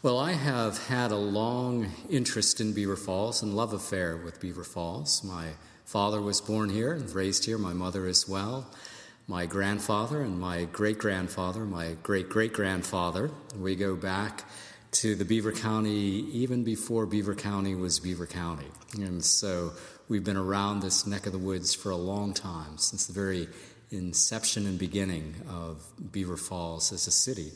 Well, I have had a long interest in Beaver Falls and love affair with Beaver Falls. My father was born here and raised here, my mother as well. My grandfather and my great-grandfather, my great-great-grandfather, we go back to the Beaver County even before Beaver County was Beaver County. And so we've been around this neck of the woods for a long time, since the very inception and beginning of Beaver Falls as a city.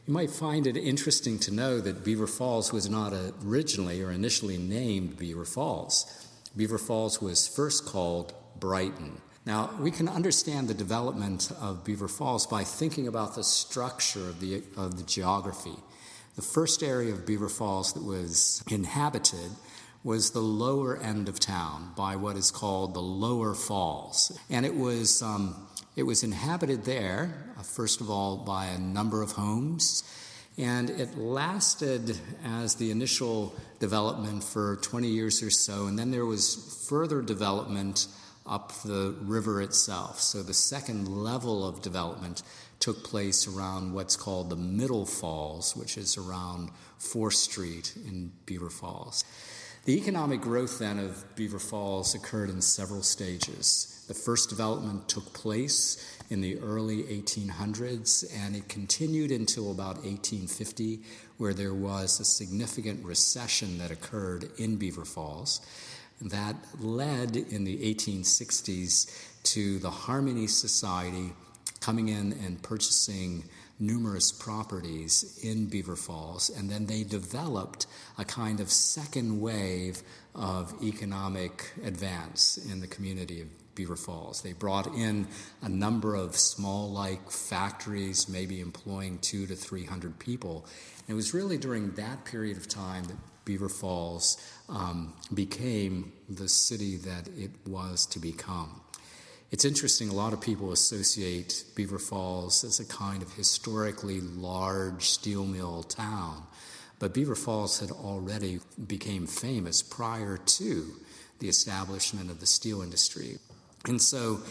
You might find it interesting to know that Beaver Falls was not originally or initially named Beaver Falls. Beaver Falls was first called Brighton. Now, we can understand the development of Beaver Falls by thinking about the structure of the geography. The first area of Beaver Falls that was inhabited was the lower end of town by what is called the Lower Falls. And it was inhabited there, first of all, by a number of homes, and it lasted as the initial development for 20 years or so, and then there was further development up the river itself. So the second level of development took place around what's called the Middle Falls, which is around 4th Street in Beaver Falls. The economic growth then of Beaver Falls occurred in several stages. The first development took place in the early 1800s, and it continued until about 1850, where there was a significant recession that occurred in Beaver Falls. That led in the 1860s to the Harmony Society coming in and purchasing numerous properties in Beaver Falls, and then they developed a kind of second wave of economic advance in the community of Beaver Falls. They brought in a number of small-like factories, maybe employing 200 to 300 people. And it was really during that period of time that Beaver Falls became the city that it was to become. It's interesting, a lot of people associate Beaver Falls as a kind of historically large steel mill town, but Beaver Falls had already became famous prior to the establishment of the steel industry. And so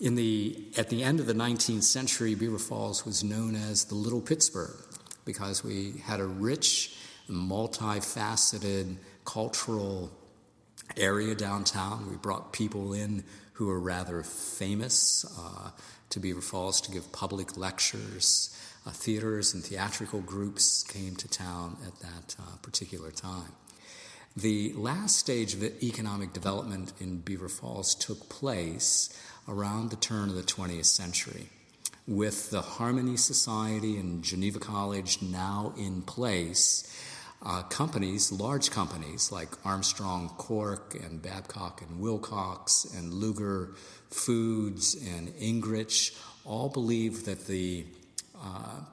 at the end of the 19th century, Beaver Falls was known as the Little Pittsburgh because we had a rich, multifaceted cultural area downtown. We brought people in who were rather famous to Beaver Falls to give public lectures. Theaters and theatrical groups came to town at that particular time. The last stage of economic development in Beaver Falls took place around the turn of the 20th century. With the Harmony Society and Geneva College now in place, companies, large companies like Armstrong Cork and Babcock and Wilcox and Luger Foods and Ingrich all believed that the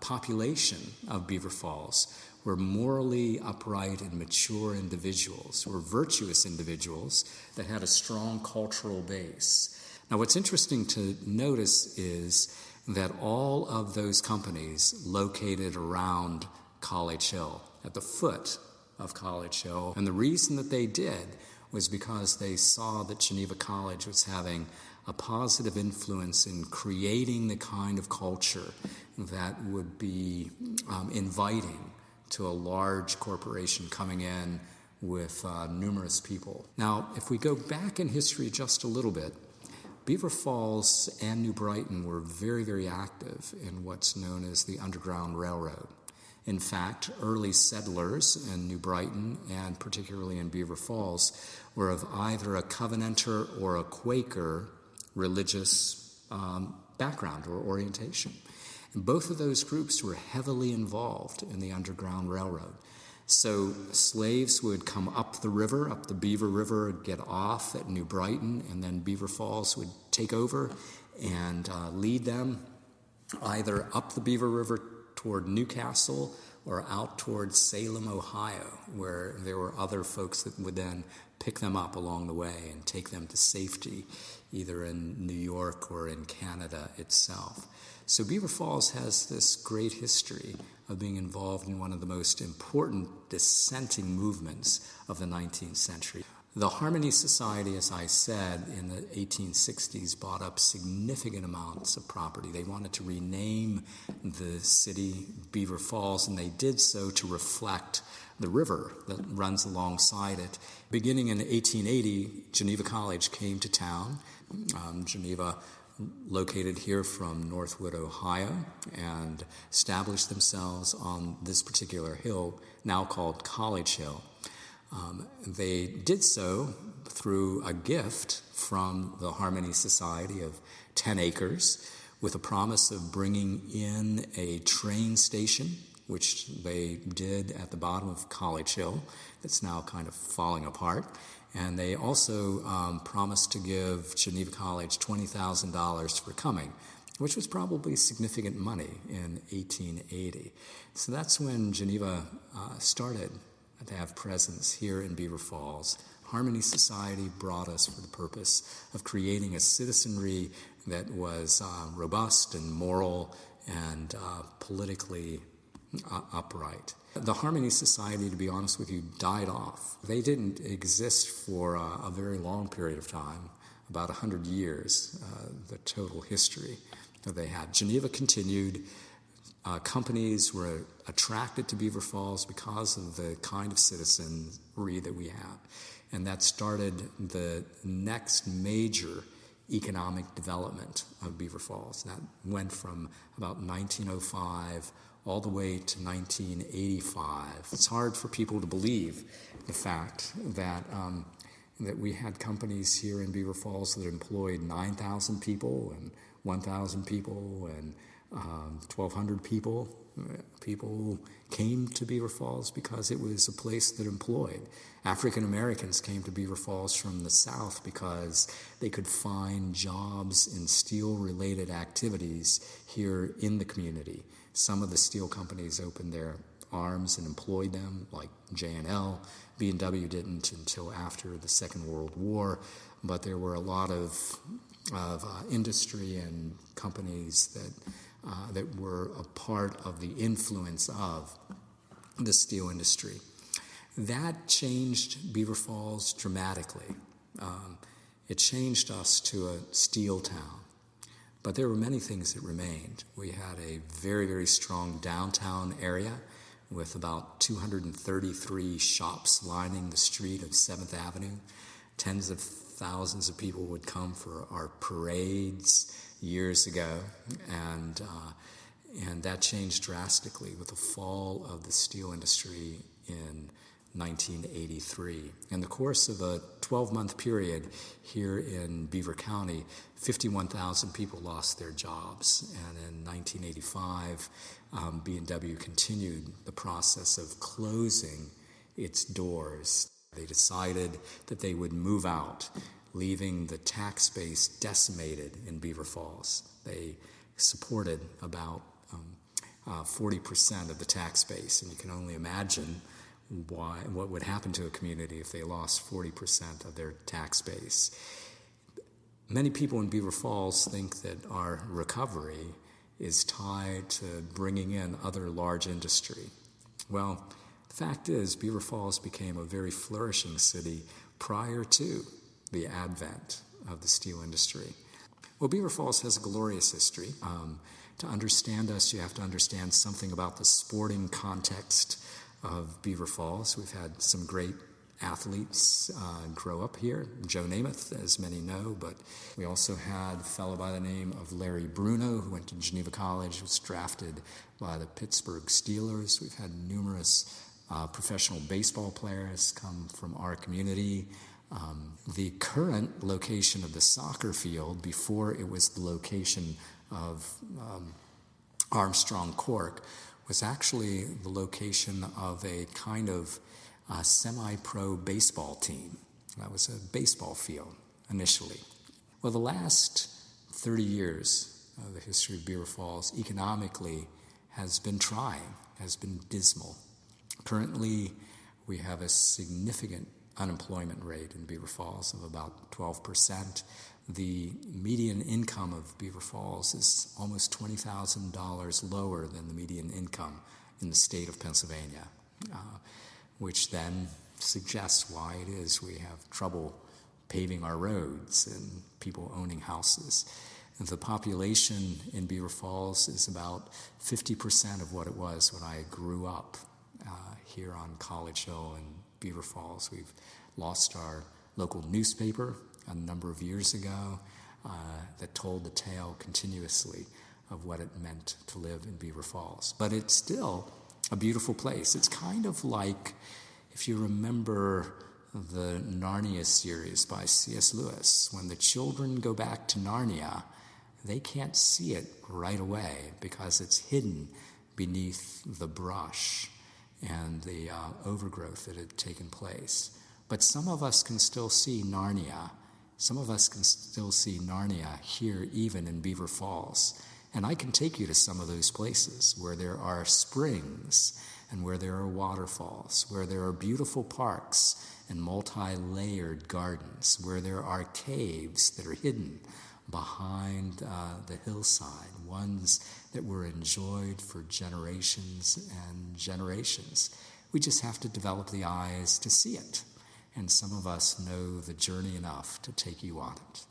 population of Beaver Falls were morally upright and mature individuals, were virtuous individuals that had a strong cultural base. Now, what's interesting to notice is that all of those companies located around College Hill, at the foot of College Hill. And the reason that they did was because they saw that Geneva College was having a positive influence in creating the kind of culture that would be inviting to a large corporation coming in with numerous people. Now, if we go back in history just a little bit, Beaver Falls and New Brighton were very, very active in what's known as the Underground Railroad. In fact, early settlers in New Brighton, and particularly in Beaver Falls, were of either a Covenanter or a Quaker religious background or orientation. And both of those groups were heavily involved in the Underground Railroad. So slaves would come up the river, up the Beaver River, get off at New Brighton, and then Beaver Falls would take over and lead them either up the Beaver River toward Newcastle or out toward Salem, Ohio, where there were other folks that would then pick them up along the way and take them to safety, either in New York or in Canada itself. So Beaver Falls has this great history of being involved in one of the most important dissenting movements of the 19th century. The Harmony Society, as I said, in the 1860s bought up significant amounts of property. They wanted to rename the city Beaver Falls, and they did so to reflect the river that runs alongside it. Beginning in 1880, Geneva College came to town. Geneva located here from Northwood, Ohio, and established themselves on this particular hill, now called College Hill. They did so through a gift from the Harmony Society of 10 acres with a promise of bringing in a train station, which they did at the bottom of College Hill. That's now kind of falling apart. And they also promised to give Geneva College $20,000 for coming, which was probably significant money in 1880. So that's when Geneva started to have presence here in Beaver Falls. Harmony Society brought us for the purpose of creating a citizenry that was robust and moral and politically upright. The Harmony Society, to be honest with you, died off. They didn't exist for a very long period of time, about 100 years, the total history that they had. Geneva continued. Companies were attracted to Beaver Falls because of the kind of citizenry that we have. And that started the next major economic development of Beaver Falls. That went from about 1905 all the way to 1985. It's hard for people to believe the fact that we had companies here in Beaver Falls that employed 9,000 people and 1,000 people and 1,200 people. People came to Beaver Falls because it was a place that employed. African Americans came to Beaver Falls from the South because they could find jobs in steel-related activities here in the community. Some of the steel companies opened their arms and employed them, like J&L. B&W didn't until after the Second World War, but there were a lot of industry and companies that were a part of the influence of the steel industry. That changed Beaver Falls dramatically. It changed us to a steel town. But there were many things that remained. We had a very, very strong downtown area with about 233 shops lining the street of 7th Avenue. Tens of thousands of people would come for our parades years ago, and that changed drastically with the fall of the steel industry in 1983. In the course of a 12-month period here in Beaver County, 51,000 people lost their jobs, and in 1985, B&W continued the process of closing its doors. They decided that they would move out, leaving the tax base decimated in Beaver Falls. They supported about 40% of the tax base, and you can only imagine what would happen to a community if they lost 40% of their tax base. Many people in Beaver Falls think that our recovery is tied to bringing in other large industry. Well, the fact is, Beaver Falls became a very flourishing city prior to the advent of the steel industry. Well, Beaver Falls has a glorious history. To understand us, you have to understand something about the sporting context of Beaver Falls. We've had some great athletes grow up here. Joe Namath, as many know, but we also had a fellow by the name of Larry Bruno, who went to Geneva College, was drafted by the Pittsburgh Steelers. We've had numerous professional baseball players come from our community. The current location of the soccer field, before it was the location of Armstrong Cork, was actually the location of a kind of semi-pro baseball team. That was a baseball field initially. Well, the last 30 years of the history of Beaver Falls economically has been trying, has been dismal. Currently, we have a significant unemployment rate in Beaver Falls of about 12%. The median income of Beaver Falls is almost $20,000 lower than the median income in the state of Pennsylvania, which then suggests why it is we have trouble paving our roads and people owning houses. And the population in Beaver Falls is about 50% of what it was when I grew up here on College Hill in Beaver Falls. We've lost our local newspaper a number of years ago that told the tale continuously of what it meant to live in Beaver Falls. But it's still a beautiful place. It's kind of like, if you remember the Narnia series by C.S. Lewis, when the children go back to Narnia, they can't see it right away because it's hidden beneath the brush and the overgrowth that had taken place. But some of us can still see Narnia. Some of us can still see Narnia here, even in Beaver Falls. And I can take you to some of those places where there are springs and where there are waterfalls, where there are beautiful parks and multi-layered gardens, where there are caves that are hidden behind the hillside, ones that were enjoyed for generations and generations. We just have to develop the eyes to see it. And some of us know the journey enough to take you on it.